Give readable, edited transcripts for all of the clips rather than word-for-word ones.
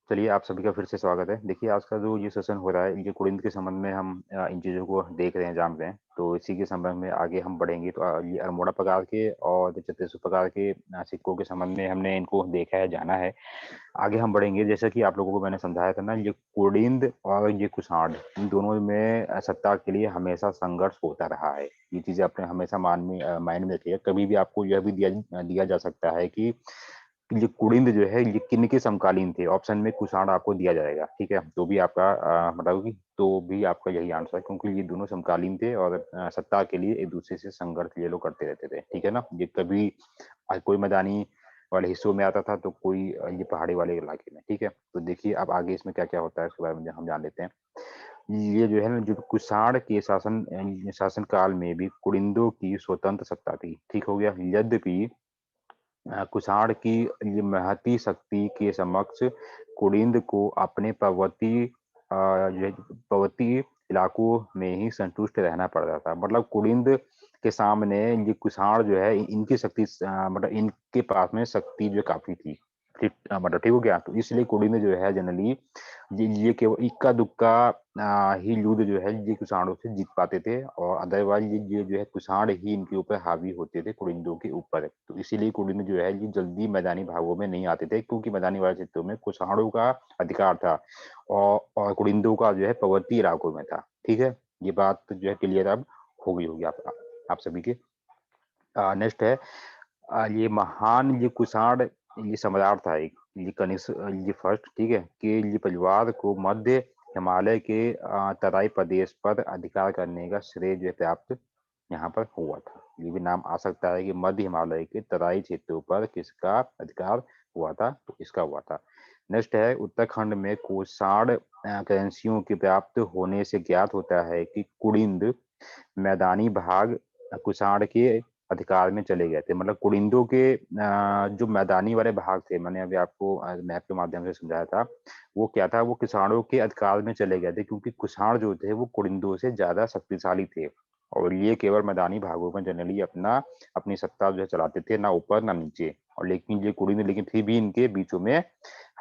चलिए, आप सभी का फिर से स्वागत है। देखिए, आज का जो ये सेशन हो रहा है, ये कुड़िंद के संबंध में हम इन चीज़ों को देख रहे हैं, जान रहे हैं। तो इसी के संबंध में आगे हम बढ़ेंगे। तो ये अल्मोड़ा प्रकार के और चतेश्वर प्रकार के सिक्कों के संबंध में हमने इनको देखा है, जाना है। आगे हम बढ़ेंगे। जैसा कि आप लोगों को मैंने समझाया था ना, ये कुड़िंद और ये कुषाण, इन दोनों में सत्ता के लिए हमेशा संघर्ष होता रहा है। ये चीज़ें आपने हमेशा माइंड में रखिएगा। कभी भी आपको यह भी दिया दिया जा सकता है कि ये कुड़िंद जो है ये किन के समकालीन थे। ऑप्शन में कुषाण आपको दिया जाएगा, ठीक है। तो भी आपका मतलब कि तो भी आपका यही आंसर है, क्योंकि ये दोनों समकालीन थे और सत्ता के लिए एक दूसरे से संघर्ष ये लोग करते रहते थे, ठीक है ना। ये कभी कोई मैदानी वाले हिस्सों में आता था, तो कोई ये पहाड़ी वाले इलाके में, ठीक है। तो देखिए अब आगे इसमें क्या क्या होता है, इसके बारे में हम जान लेते हैं। ये जो है ना, जो कुषाण के शासन काल में भी कुड़िंदों की स्वतंत्र सत्ता थी, ठीक हो गया। यद्यपि कुषाण की ये महती शक्ति के समक्ष कुड़िंद को अपने पर्वतीय इलाकों में ही संतुष्ट रहना पड़ता था। मतलब कुड़िंद के सामने ये कुषाण जो है, इनकी शक्ति मतलब इनके पास में शक्ति जो काफी थी, ठीक। मतलब ठीक हो गया। तो इसलिए कुड़िंद जो है जनरली ये केवल इक्का दुक्का ही युद्ध जो है ये कुषाणों से जीत पाते थे, और अदरवाइज ये जो है कुषाण ही इनके ऊपर हावी होते थे, कुड़िंदों के ऊपर। तो इसीलिए कुड़िंद जो है ये जल्दी मैदानी भागों में नहीं आते थे, क्योंकि मैदानी वाले क्षेत्रों में कुषाणों का अधिकार था और कुड़िंदों का जो है पर्वतीय इलाकों में था, ठीक है। ये बात जो है क्लियर अब हो गई होगी आप सभी के। नेक्स्ट है ये महान ये कुषाण ये सम्राट था एक, ये कनिष्क ये फर्स्ट, ठीक है। कि ये परिवार को मध्य हिमालय के तराई प्रदेश पर अधिकार करने का श्रेय जो है प्राप्त यहाँ पर हुआ था। ये भी नाम आ सकता है कि मध्य हिमालय के तराई क्षेत्रों पर किसका अधिकार हुआ था, तो इसका हुआ था। नेक्स्ट है उत्तराखंड में कुषाण करेंसियों के प्राप्त होने से ज्ञात होता है कि कुड़िंद मैदानी भाग कुषाण के अधिकार में चले गए थे। मतलब कुड़िंदों के जो मैदानी वाले भाग थे, मैंने अभी आपको मैप के माध्यम से समझाया था, वो क्या था, वो कुषाणों के अधिकार में चले गए थे, क्योंकि कुषाण जो थे वो कुड़िंदों से ज्यादा शक्तिशाली थे, और ये केवल मैदानी भागों में जनरली अपनी सत्ता जो है चलाते थे, ना ऊपर ना नीचे। और लेकिन ये कुड़िंद, लेकिन फिर भी इनके बीचों में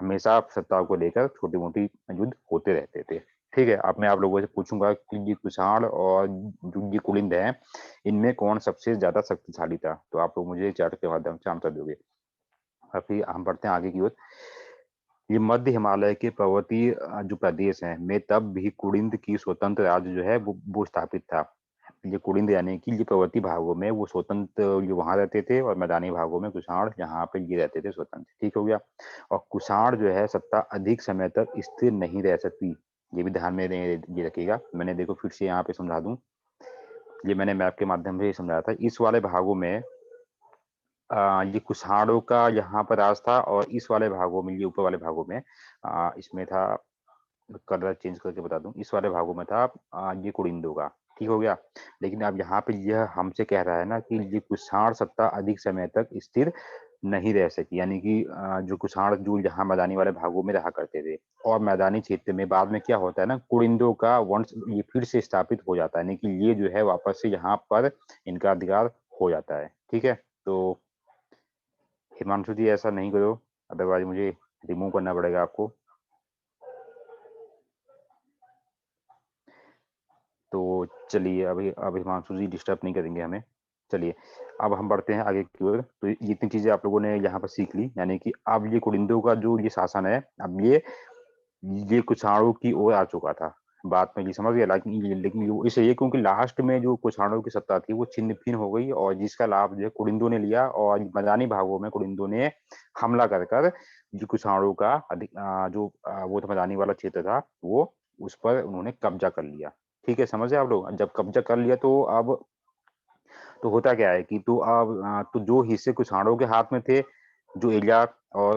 हमेशा सत्ता को लेकर छोटी मोटी युद्ध होते रहते थे, ठीक है। अब मैं आप लोगों से पूछूंगा कि ये कुषाण और जो ये कुलिंद है, इनमें कौन सबसे ज्यादा शक्तिशाली था। तो आप लोग मुझे चैट के माध्यम से आंसर दोगे। और फिर हम बढ़ते हैं आगे की ओर। ये मध्य हिमालय के पर्वतीय जो प्रदेश हैं में तब भी कुड़िंद की स्वतंत्र राज्य जो है वो स्थापित था। ये कुड़िंद यानी कि ये पर्वतीय भागों में वो स्वतंत्र जो वहां रहते थे, और मैदानी भागों में कुषाण यहाँ पे ये रहते थे स्वतंत्र, ठीक हो गया। और कुषाण जो है सत्ता अधिक समय तक स्थिर नहीं रह सकती, ये भी ध्यान में ये रखिएगा। मैंने देखो फिर से यहाँ पे समझा दूं, ये मैंने मैप के माध्यम से ही समझाया था। इस वाले भागों में ये कुषाणों का यहाँ पर राज था, और इस वाले भागों में, ये ऊपर वाले भागों में इसमें था, कलर चेंज करके बता दूं, इस वाले भागों में था ये कुड़िंदों का, ठीक हो गया। लेकिन अब यहाँ पे यह हमसे कह रहा है ना कि ये कुषाण सत्ता अधिक समय तक स्थिर नहीं रह सकी, यानी कि जो कुषाण जो यहाँ मैदानी वाले भागों में रहा करते थे, और मैदानी क्षेत्र में बाद में क्या होता है ना, कुड़िंदों का वंश ये फिर से स्थापित हो जाता है, यानी कि ये जो है वापस से यहाँ पर इनका अधिकार हो जाता है, ठीक है। तो हिमांशु जी ऐसा नहीं करो, अदरवाइज मुझे रिमूव करना पड़ेगा आपको। तो चलिए, अभी अब हिमांशु जी डिस्टर्ब नहीं करेंगे हमें। चलिए अब हम बढ़ते हैं आगे की ओर। तो ये इतनी चीजें आप लोगों ने यहाँ पर सीख ली, यानी कि अब ये कुड़िंदों का जो ये शासन है, अब ये कुषाणों की ओर आ चुका था। बात में ये समझ गया। लेकिन इसलिए क्योंकि लास्ट में जो कुषाणों की सत्ता थी वो छिन्न भिन्न हो गई, और जिसका लाभ जो है कुड़िंदों ने लिया, और मैदानी भागों में कुड़िंदों ने हमला कर कर जो कुषाणों का वो था मैदानी वाला क्षेत्र था, वो उस पर उन्होंने कब्जा कर लिया, ठीक है। समझे आप लोग। जब कब्जा कर लिया तो अब तो होता क्या है कि तो जो हिस्से कुषाणों के हाथ में थे, जो एरिया, और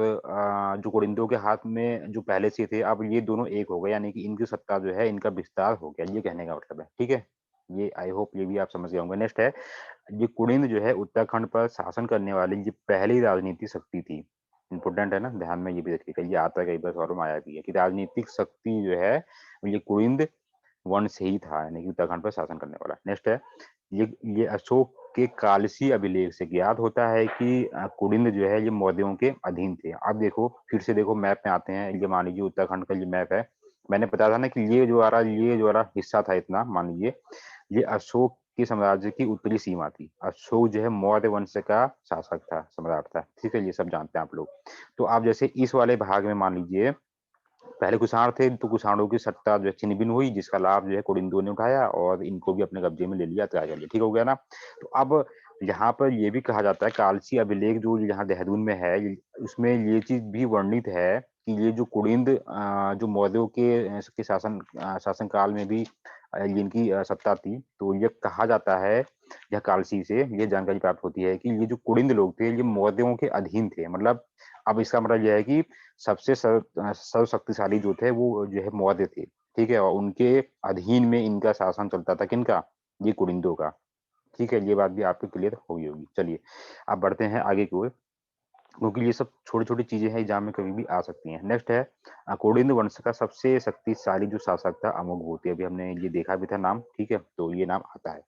जो कुड़िंदों के हाथ में जो पहले से थे, अब ये दोनों एक हो गए, यानी कि इनकी सत्ता जो है इनका विस्तार हो गया, ये कहने का मतलब है, ठीक है। ये आई होप ये भी आप समझ गए होंगे। नेक्स्ट है, ये कुड़िंद जो है उत्तराखंड पर शासन करने वाली ये पहली राजनीतिक शक्ति थी। इंपोर्टेंट है ना, ध्यान में ये भी रखिएगा, ये आता है कई बार सवालों में आया भी है कि राजनीतिक शक्ति जो है ये कुड़िंद वंश ही था, यानी कि उत्तराखंड पर शासन करने वाला। नेक्स्ट है, ये अशोक के कालसी अभिलेख से ज्ञात होता है कि कुडिंद जो है ये मौर्यों के अधीन थे। अब देखो फिर से देखो मैप में आते हैं, ये मान लीजिए उत्तराखंड का ये मैप है। मैंने बताया था ना कि ये जो आ रहा हिस्सा था इतना, मान लीजिए ये अशोक के साम्राज्य की उत्तरी सीमा थी। अशोक जो है मौर्य वंश का शासक था, सम्राट था, ठीक है, ये सब जानते हैं आप लोग। तो आप जैसे इस वाले भाग में मान लीजिए पहले कुषाण थे, तो कुषाणों की सत्ता जो है छिन्न-भिन्न हुई, जिसका लाभ जो है कुडिंदों ने उठाया और इनको भी अपने कब्जे में ले लिया, त्याग कर लिया। ठीक हो गया ना? तो अब यहाँ पर ये भी कहा जाता है, कालसी अभिलेख जो यहाँ देहरादून में है, उसमें ये चीज भी वर्णित है कि ये जो कुडिंद जो मौर्यों के शासन काल में भी जिनकी सत्ता थी, तो ये कहा जाता है, यह कालसी से ये जानकारी प्राप्त होती है कि ये जो कुडिंद लोग थे, ये मौर्यों के अधीन थे। मतलब अब इसका मतलब यह है कि सबसे सर्वशक्तिशाली जो थे वो जो है मौर्य थे, ठीक है, और उनके अधीन में इनका शासन चलता था। किनका? ये कुडिंदों का। ठीक है, ये बात भी आपको क्लियर हुई होगी। चलिए अब बढ़ते हैं आगे की ओर, क्योंकि ये सब छोटी छोटी चीजें हैं, एग्जाम में कभी भी आ सकती हैं। नेक्स्ट है कुडिंद वंश का सबसे शक्तिशाली जो शासक था अमोघवर्ती। अभी हमने ये देखा भी था नाम, ठीक है, तो ये नाम आता है।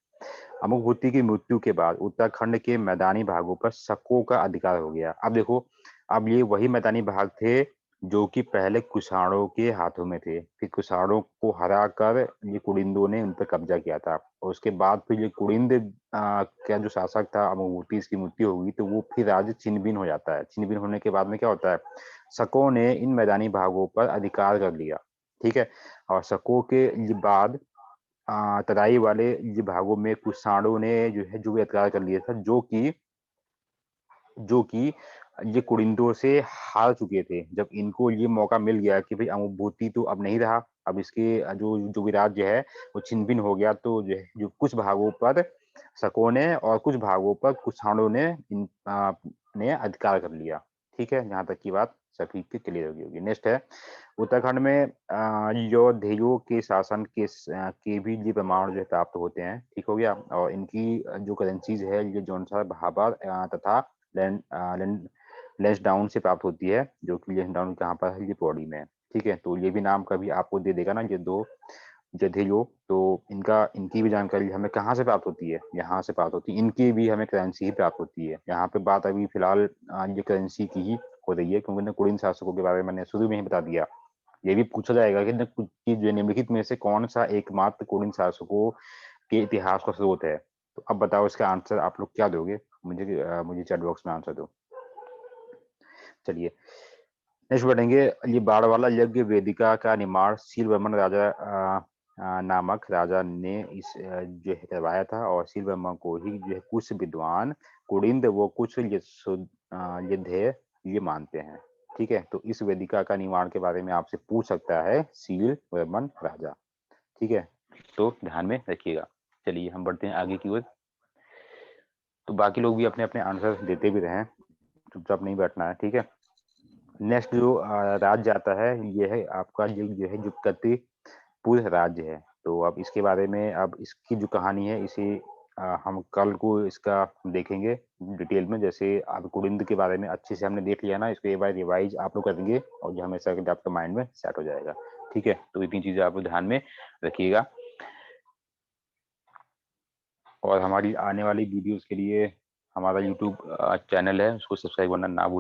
अमोघवर्ती की मृत्यु के बाद उत्तराखंड के मैदानी भागों पर शकों का अधिकार हो गया। अब देखो, अब ये वही मैदानी भाग थे जो कि पहले कुषाणों के हाथों में थे, फिर कुषाणों को हरा कर ये कुडिंदों ने उन पर कब्जा किया था, और उसके बाद फिर ये कुडिंद का जो शासक था अमोघवर्ती, इसकी मृत्यु होगी, तो वो फिर राज्य छिन्न भिन्न हो जाता है। छिन्न भिन्न होने के बाद में क्या होता है, शकों ने इन मैदानी भागों पर अधिकार कर लिया, ठीक है, और शकों के बाद तराई वाले ये भागों में कुषाणों ने जो है जो भी अधिकार कर लिया था, जो कि ये कुडिंदों से हार चुके थे। जब इनको ये मौका मिल गया कि भाई अमोघवर्ती तो अब नहीं रहा, अब इसके जो जो भी राज्य है वो छिन्न भिन्न हो गया, तो जो है जो कुछ भागों पर शकों ने और कुछ भागों पर कुषाणों ने ने अधिकार कर लिया। ठीक है, यहाँ तक की बात सभी की क्लियर होगी। नेक्स्ट है उत्तराखंड में यौधेयों के शासन के भी ये प्रमाण जो है प्राप्त होते हैं। ठीक हो गया, और इनकी जो करेंसीज है ये जौनसा भाबर तथा लैंड लैंड लेंसडाउन से प्राप्त होती है, जो कि लेंसडाउन कहाँ पर है, ये पौड़ी में है। ठीक है, तो ये भी नाम कभी आपको दे देगा ना, ये दो जधेयो, तो इनकी भी जानकारी हमें कहाँ से प्राप्त होती है, यहाँ से प्राप्त होती है। इनकी भी हमें करेंसी ही प्राप्त होती है। यहाँ पे बात अभी फिलहाल ये करेंसी की ही हो रही है, क्योंकि कुडिन शासकों के बारे में मैंने शुरू में ही बता दिया। ये भी पूछा जाएगा कि जो निम्नलिखित में से कौन सा एकमात्र कुडिन शासकों के इतिहास का स्रोत है। तो अब बताओ इसका आंसर आप लोग क्या दोगे, मुझे चैट बॉक्स में आंसर दो। चलिए नेक्स्ट बढ़ेंगे। ये बाढ़ वाला यज्ञ वेदिका का निर्माण शीलवर्मन राजा नामक राजा ने जो है करवाया था, और शीलवर्मन को ही जो है कुछ विद्वान कुडिंद वो कुछ यद्धेय ये मानते हैं। ठीक है, तो इस वेदिका का निर्माण के बारे में आपसे पूछ सकता है शीलवर्मन राजा। ठीक है, तो ध्यान में रखिएगा। चलिए हम बढ़ते हैं आगे की ओर। तो बाकी लोग भी अपने अपने आंसर देते भी रहे, चुपचाप नहीं बैठना है। ठीक है, नेक्स्ट जो राज्य आता है ये है आपका जो है जुक्कतीपुर राज्य है। तो अब इसके बारे में, अब इसकी जो कहानी है इसे हम कल को इसका देखेंगे डिटेल में। जैसे अब कुडिंद के बारे में अच्छे से हमने देख लिया ना, इसको एक बार रिवाइज आप लोग करेंगे और जो हमेशा के लिए आपके माइंड में सेट हो जाएगा। ठीक है, तो इतनी चीजें आप लोग ध्यान में रखिएगा, और हमारी आने वाली वीडियोस के लिए हमारा यूट्यूब चैनल है उसको सब्सक्राइब करना ना भूलिए।